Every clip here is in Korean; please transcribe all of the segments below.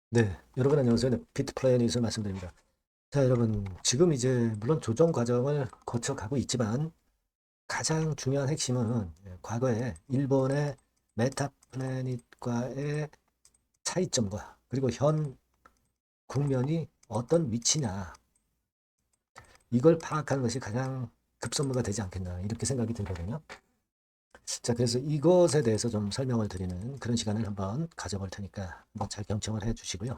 네, 여러분 안녕하세요. 네, 비트플래닛을 말씀드립니다. 자, 여러분 지금 이제 물론 조정 과정을 거쳐가고 있지만 가장 중요한 핵심은 과거에 일본의 메타플래닛과의 차이점과 그리고 현 국면이 어떤 위치냐 이걸 파악하는 것이 가장 급선무가 되지 않겠나 이렇게 생각이 들거든요. 자, 그래서 이것에 대해서 좀 설명을 드리는 그런 시간을 한번 가져볼 테니까 한번 잘 경청을 해 주시고요.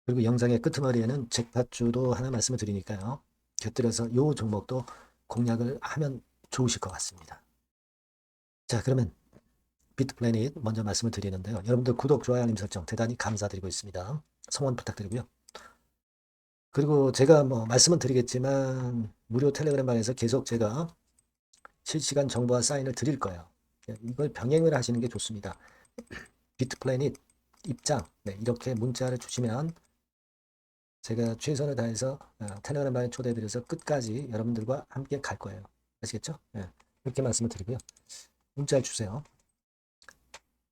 그리고 영상의 끄트머리에는 잭팟주도 하나 말씀을 드리니까요. 곁들여서 요 종목도 공략을 하면 좋으실 것 같습니다. 자, 그러면 비트플래닛 먼저 말씀을 드리는데요. 여러분들 구독, 좋아요, 알림 설정 대단히 감사드리고 있습니다. 성원 부탁드리고요. 그리고 제가 뭐 말씀은 드리겠지만 무료 텔레그램 방에서 계속 제가 실시간 정보와 사인을 드릴 거예요. 이걸 병행을 하시는 게 좋습니다. 비트플래닛 입장 이렇게 문자를 주시면 제가 최선을 다해서 텔레그램 방에 초대해드려서 끝까지 여러분들과 함께 갈 거예요. 아시겠죠? 네. 이렇게 말씀을 드리고요. 문자를 주세요.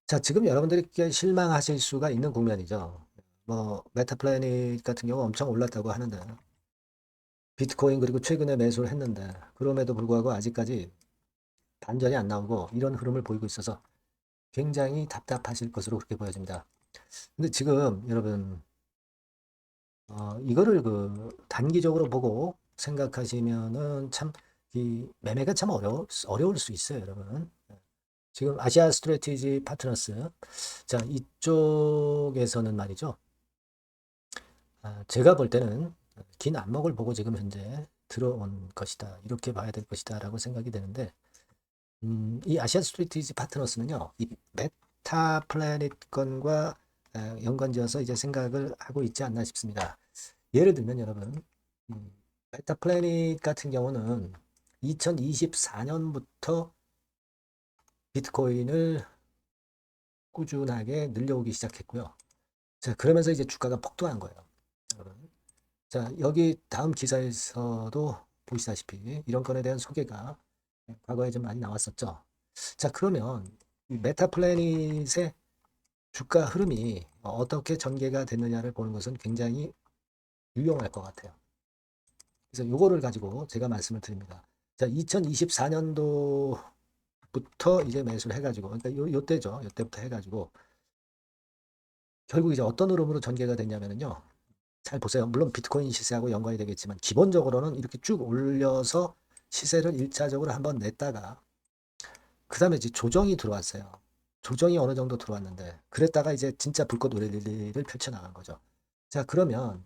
자, 지금 여러분들이 실망하실 수가 있는 국면이죠. 뭐 메타플래닛 같은 경우 엄청 올랐다고 하는데 비트코인 그리고 최근에 매수를 했는데 그럼에도 불구하고 아직까지 반전이 안 나오고 이런 흐름을 보이고 있어서 굉장히 답답하실 것으로 그렇게 보여집니다. 근데 지금 여러분 이거를 그 단기적으로 보고 생각하시면은 참 이 매매가 참 어려울 수 있어요, 여러분. 지금 아시아 스트래티지 파트너스. 자, 이쪽에서는 말이죠. 제가 볼 때는 긴 안목을 보고 지금 현재 들어온 것이다. 이렇게 봐야 될 것이다라고 생각이 되는데, 이 아시아 스트래티지 파트너스는요, 이 메타 플래닛 건과 연관지어서 이제 생각을 하고 있지 않나 싶습니다. 예를 들면 여러분, 음, 메타 플래닛 같은 경우는 2024년부터 비트코인을 꾸준하게 늘려오기 시작했고요. 자, 그러면서 이제 주가가 폭등한 거예요. 여러분. 자, 여기 다음 기사에서도 보시다시피 이런 건에 대한 소개가 과거에 좀 많이 나왔었죠. 자, 그러면 이 메타 플래닛의 주가 흐름이 어떻게 전개가 됐느냐를 보는 것은 굉장히 유용할 것 같아요. 그래서 요거를 가지고 제가 말씀을 드립니다. 자, 2024년도부터 이제 매수를 해가지고, 그러니까 요때죠. 요때부터 해가지고, 결국 이제 어떤 흐름으로 전개가 됐냐면요. 잘 보세요. 물론 비트코인 시세하고 연관이 되겠지만, 기본적으로는 이렇게 쭉 올려서 시세를 1차적으로 한번 냈다가, 그 다음에 이제 조정이 들어왔어요. 조정이 어느 정도 들어왔는데, 그랬다가 이제 진짜 불꽃 랠리를 펼쳐나간 거죠. 자, 그러면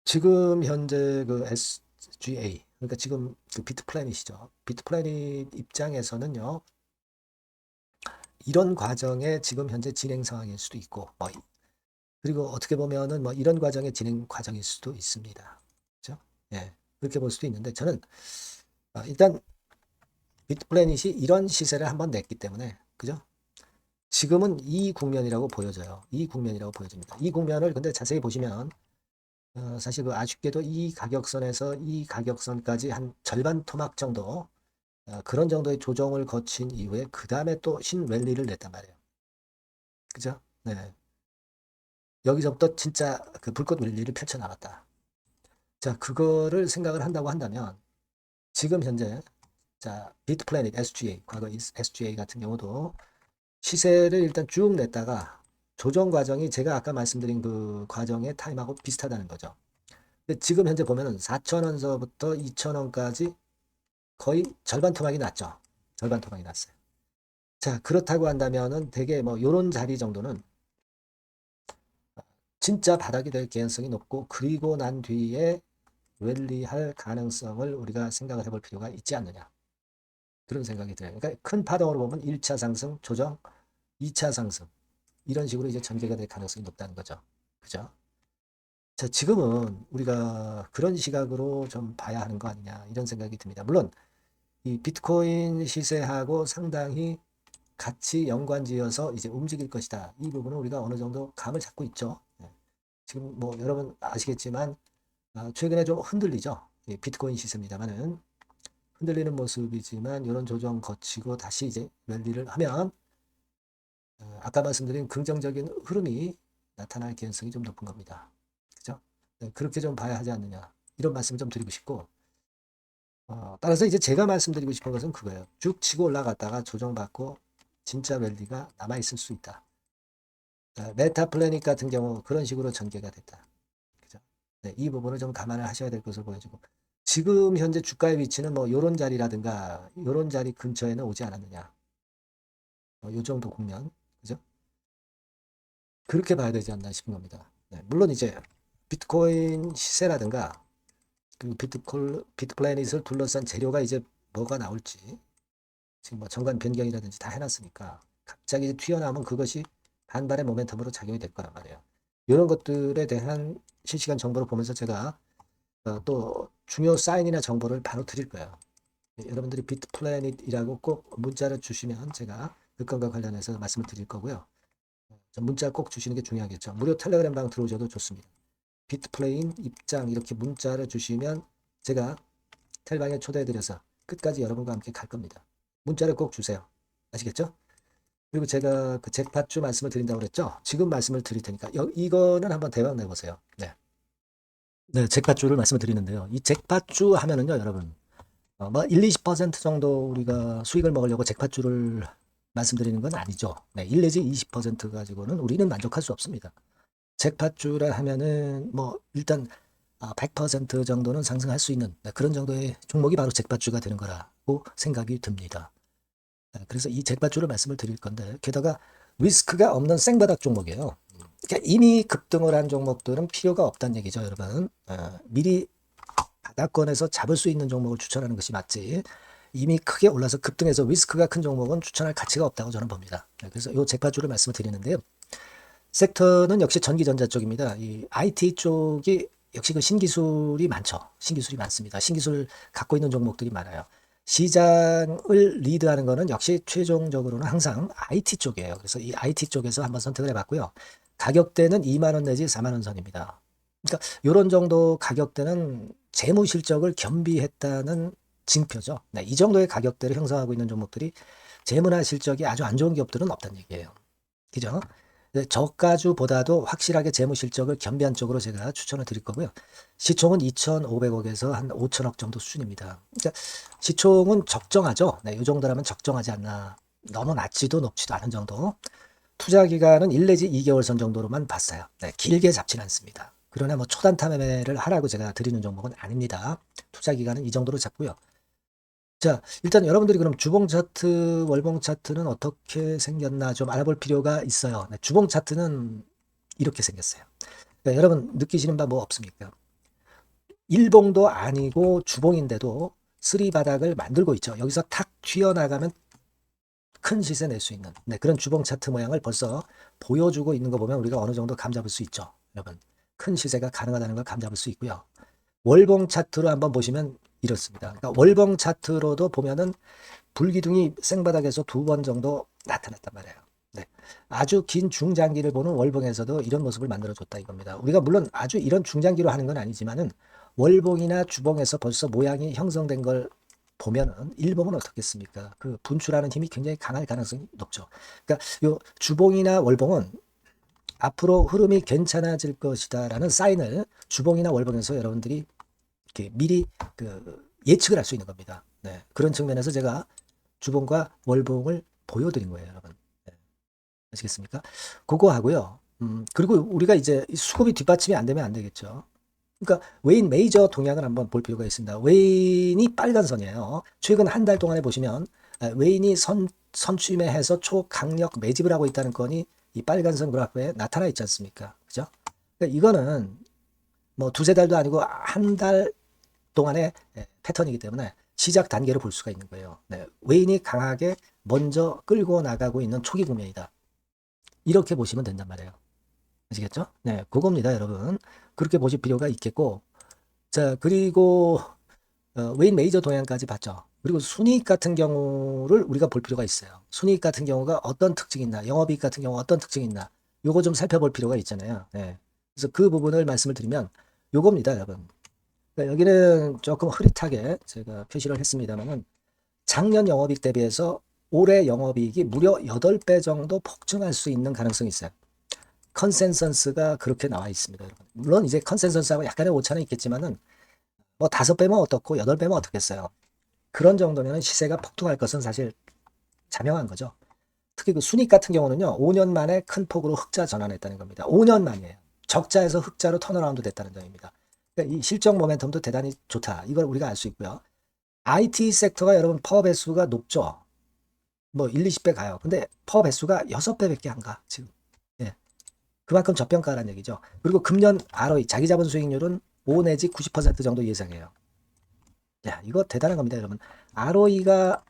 지금 현재 그 SGA, 그러니까 지금 그 비트플래닛이죠. 비트플래닛 입장에서는요, 이런 과정의 지금 현재 진행 상황일 수도 있고, 뭐, 그리고 어떻게 보면은 뭐 이런 과정의 진행 과정일 수도 있습니다. 그죠? 예. 그렇게 볼 수도 있는데, 저는, 일단 비트플래닛이 이런 시세를 한번 냈기 때문에, 그죠? 지금은 이 국면이라고 보여져요. 이 국면이라고 보여집니다. 이 국면을 근데 자세히 보시면, 사실 그 아쉽게도 이 가격선에서 이 가격선까지 한 절반 토막 정도 그런 정도의 조정을 거친 이후에 그 다음에 또 신랠리를 냈단 말이에요. 그죠? 네. 여기서부터 진짜 그 불꽃 랠리를 펼쳐나갔다. 자, 그거를 생각을 한다고 한다면 지금 현재 자 비트플래닛 SGA 과거 SGA 같은 경우도 시세를 일단 쭉 냈다가 조정 과정이 제가 아까 말씀드린 그 과정의 타임하고 비슷하다는 거죠. 근데 지금 현재 보면은 4,000원서부터 2,000원까지 거의 절반 토막이 났죠. 절반 토막이 났어요. 자, 그렇다고 한다면은 되게 뭐 요런 자리 정도는 진짜 바닥이 될 개연성이 높고 그리고 난 뒤에 랠리할 가능성을 우리가 생각을 해볼 필요가 있지 않느냐. 그런 생각이 들어요. 그러니까 큰 파동으로 보면 1차 상승, 조정, 2차 상승 이런 식으로 이제 전개가 될 가능성이 높다는 거죠. 그죠? 자, 지금은 우리가 그런 시각으로 좀 봐야 하는 거 아니냐 이런 생각이 듭니다. 물론 이 비트코인 시세하고 상당히 같이 연관지어서 이제 움직일 것이다. 이 부분은 우리가 어느 정도 감을 잡고 있죠. 네. 지금 뭐 여러분 아시겠지만 최근에 좀 흔들리죠. 비트코인 시세입니다만은 흔들리는 모습이지만 이런 조정 거치고 다시 이제 랠리를 하면 아까 말씀드린 긍정적인 흐름이 나타날 개연성이 좀 높은 겁니다. 그죠? 네, 그렇게 좀 봐야 하지 않느냐. 이런 말씀을 좀 드리고 싶고, 따라서 이제 제가 말씀드리고 싶은 것은 그거예요. 쭉 치고 올라갔다가 조정받고 진짜 랠리가 남아있을 수 있다. 메타플래닛 같은 경우 그런 식으로 전개가 됐다. 그죠? 네, 이 부분을 좀 감안을 하셔야 될 것으로 보여지고, 지금 현재 주가의 위치는 뭐 요런 자리라든가 요런 자리 근처에는 오지 않았느냐. 요 정도 국면. 그죠? 그렇게 봐야 되지 않나 싶은 겁니다. 네, 물론 이제 비트코인 시세라든가 그 비트플래닛을 둘러싼 재료가 이제 뭐가 나올지 지금 뭐 정관 변경이라든지 다 해놨으니까 갑자기 이제 튀어나오면 그것이 반발의 모멘텀으로 작용이 될 거란 말이에요. 이런 것들에 대한 실시간 정보를 보면서 제가 또 중요 사인이나 정보를 바로 드릴 거예요. 여러분들이 비트플래닛이라고 꼭 문자를 주시면 제가 그건과 관련해서 말씀을 드릴 거고요. 문자 꼭 주시는 게 중요하겠죠. 무료 텔레그램 방 들어오셔도 좋습니다. 비트플레인 입장 이렇게 문자를 주시면 제가 텔방에 초대해드려서 끝까지 여러분과 함께 갈 겁니다. 문자를 꼭 주세요. 아시겠죠? 그리고 제가 그 잭팟주 말씀을 드린다고 그랬죠? 지금 말씀을 드릴 테니까 이거는 한번 대박 내보세요. 네. 네, 잭팟주를 말씀을 드리는데요. 이 잭팟주 하면은요, 여러분. 뭐 1, 20% 정도 우리가 수익을 먹으려고 잭팟주를 말씀드리는 건 아니죠. 네, 1 내지 20% 가지고는 우리는 만족할 수 없습니다. 잭팟주라 하면은 뭐 일단 100% 정도는 상승할 수 있는 그런 정도의 종목이 바로 잭팟주가 되는 거라고 생각이 듭니다. 그래서 이 잭팟주를 말씀을 드릴 건데 게다가 리스크가 없는 생바닥 종목이에요. 그러니까 이미 급등을 한 종목들은 필요가 없다는 얘기죠, 여러분. 미리 바닥권에서 잡을 수 있는 종목을 추천하는 것이 맞지. 이미 크게 올라서 급등해서 리스크가 큰 종목은 추천할 가치가 없다고 저는 봅니다. 그래서 이 잭팟주를 말씀을 드리는데요. 섹터는 역시 전기전자 쪽입니다. 이 IT 쪽이 역시 그 신기술이 많죠. 신기술이 많습니다. 신기술 갖고 있는 종목들이 많아요. 시장을 리드하는 거는 역시 최종적으로는 항상 IT 쪽이에요. 그래서 이 IT 쪽에서 한번 선택을 해봤고요. 가격대는 2만 원 내지 4만 원 선입니다. 그러니까 이런 정도 가격대는 재무 실적을 겸비했다는 징표죠. 네, 이 정도의 가격대를 형성하고 있는 종목들이 재무나 실적이 아주 안 좋은 기업들은 없다는 얘기예요. 그죠? 저가주보다도 확실하게 재무 실적을 겸비한 쪽으로 제가 추천을 드릴 거고요. 시총은 2,500억에서 한 5천억 정도 수준입니다. 그러니까 시총은 적정하죠. 네, 이 정도라면 적정하지 않나. 너무 낮지도 높지도 않은 정도. 투자 기간은 1 내지 2개월 선 정도로만 봤어요. 네, 길게 잡지는 않습니다. 그러나 뭐 초단타 매매를 하라고 제가 드리는 종목은 아닙니다. 투자 기간은 이 정도로 잡고요. 자, 일단 여러분들이 그럼 주봉 차트, 월봉 차트는 어떻게 생겼나 좀 알아볼 필요가 있어요. 네, 주봉 차트는 이렇게 생겼어요. 그러니까 여러분 느끼시는 바 뭐 없습니까? 일봉도 아니고 주봉인데도 쓰리 바닥을 만들고 있죠. 여기서 탁 튀어나가면 큰 시세 낼 수 있는 그런 주봉 차트 모양을 벌써 보여주고 있는 거 보면 우리가 어느 정도 감잡을 수 있죠. 여러분 큰 시세가 가능하다는 걸 감잡을 수 있고요. 월봉 차트로 한번 보시면 이렇습니다. 그러니까 월봉 차트로도 보면은 불기둥이 생바닥에서 2번 정도 나타났단 말이에요. 네. 아주 긴 중장기를 보는 월봉에서도 이런 모습을 만들어줬다 이겁니다. 우리가 물론 아주 이런 중장기로 하는 건 아니지만은 월봉이나 주봉에서 벌써 모양이 형성된 걸 보면은 일봉은 어떻겠습니까? 그 분출하는 힘이 굉장히 강할 가능성이 높죠. 그러니까 요 주봉이나 월봉은 앞으로 흐름이 괜찮아질 것이다라는 사인을 주봉이나 월봉에서 여러분들이 이렇게 미리 예측을 할 수 있는 겁니다. 네. 그런 측면에서 제가 주봉과 월봉을 보여드린 거예요, 여러분. 네. 아시겠습니까? 그거 하고요. 그리고 우리가 이제 수급이 뒷받침이 안 되면 안 되겠죠. 그러니까 웨인 메이저 동향을 한번 볼 필요가 있습니다. 웨인이 빨간 선이에요. 최근 한 달 동안에 보시면 웨인이 선취매해서 초강력 매집을 하고 있다는 건이 이 빨간 선 그래프에 나타나 있지 않습니까? 그죠? 그러니까 이거는 뭐 두세 달도 아니고 한 달 동안의 패턴이기 때문에 시작 단계로 볼 수가 있는 거예요. 네, 웨인이 강하게 먼저 끌고 나가고 있는 초기 국면이다. 이렇게 보시면 된단 말이에요. 아시겠죠? 네, 그겁니다, 여러분. 그렇게 보실 필요가 있겠고, 자, 그리고 웨인 메이저 동향까지 봤죠. 그리고 순이익 같은 경우를 우리가 볼 필요가 있어요. 순이익 같은 경우가 어떤 특징이 있나, 영업이익 같은 경우 어떤 특징이 있나, 요거 좀 살펴볼 필요가 있잖아요. 네. 그래서 그 부분을 말씀을 드리면 요겁니다, 여러분. 그러니까 여기는 조금 흐릿하게 제가 표시를 했습니다만은 작년 영업이익 대비해서 올해 영업이익이 무려 8배 정도 폭증할 수 있는 가능성이 있어요. 컨센서스가 그렇게 나와 있습니다. 여러분. 물론 이제 컨센서스하고 약간의 오차는 있겠지만은 뭐 5배면 어떻고 8배면 어떻겠어요. 그런 정도면 시세가 폭등할 것은 사실 자명한 거죠. 특히 그 순익 같은 경우는요, 5년 만에 큰 폭으로 흑자 전환했다는 겁니다. 5년 만이에요. 적자에서 흑자로 턴어라운드 됐다는 점입니다. 그러니까 이 실적 모멘텀도 대단히 좋다. 이걸 우리가 알 수 있고요. IT 섹터가 여러분 파워 배수가 높죠. 뭐 1, 20배 가요. 근데 파워 배수가 6배밖에 안 가, 지금. 예. 그만큼 저평가라는 얘기죠. 그리고 금년 ROE, 자기 자본 수익률은 5 내지 90% 정도 예상해요. 야, 이거 대단한 겁니다, 여러분. ROE가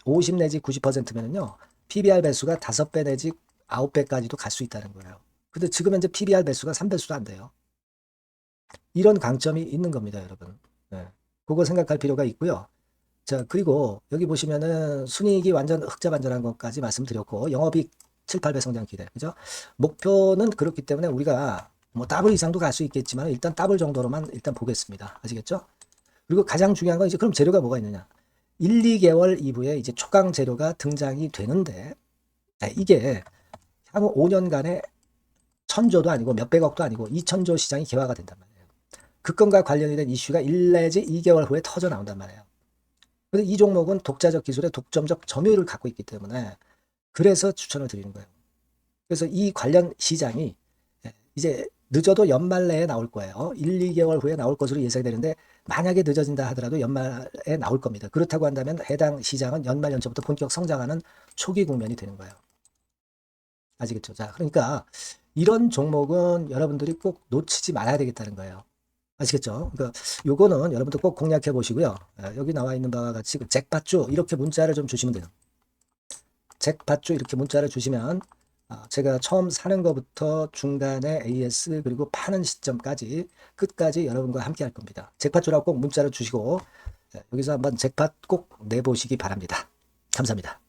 50 내지 90%면은요, PBR 배수가 5배 내지 9배까지도 갈 수 있다는 거예요. 근데 지금 현재 PBR 배수가 3배수도 안 돼요. 이런 강점이 있는 겁니다, 여러분. 네. 그거 생각할 필요가 있고요. 자, 그리고 여기 보시면은 순이익이 완전 흑자 반전한 것까지 말씀드렸고, 영업이익 7, 8배 성장 기대. 그죠? 목표는 그렇기 때문에 우리가 뭐 더블 이상도 갈 수 있겠지만 일단 더블 정도로만 일단 보겠습니다. 아시겠죠? 그리고 가장 중요한 건 이제 그럼 재료가 뭐가 있느냐? 1, 2개월 이후에 이제 초강 재료가 등장이 되는데, 이게 향후 5년간에 1000조도 아니고 몇백억도 아니고 2000조 시장이 개화가 된단 말이에요. 그 건과 관련이 된 이슈가 1 내지 2개월 후에 터져 나온단 말이에요. 근데 이 종목은 독자적 기술의 독점적 점유율을 갖고 있기 때문에 그래서 추천을 드리는 거예요. 그래서 이 관련 시장이 이제 늦어도 연말 내에 나올 거예요. 1, 2개월 후에 나올 것으로 예상되는데 만약에 늦어진다 하더라도 연말에 나올 겁니다. 그렇다고 한다면 해당 시장은 연말 연초부터 본격 성장하는 초기 국면이 되는 거예요. 아시겠죠? 자, 그러니까 이런 종목은 여러분들이 꼭 놓치지 말아야 되겠다는 거예요. 아시겠죠? 그러니까 요거는 여러분들 꼭 공략해 보시고요. 여기 나와 있는 바와 같이 그 잭팟주 이렇게 문자를 좀 주시면 돼요. 잭팟주 이렇게 문자를 주시면 제가 처음 사는 것부터 중간에 AS 그리고 파는 시점까지 끝까지 여러분과 함께 할 겁니다. 잭팟주라고 꼭 문자를 주시고 여기서 한번 잭팟 꼭 내보시기 바랍니다. 감사합니다.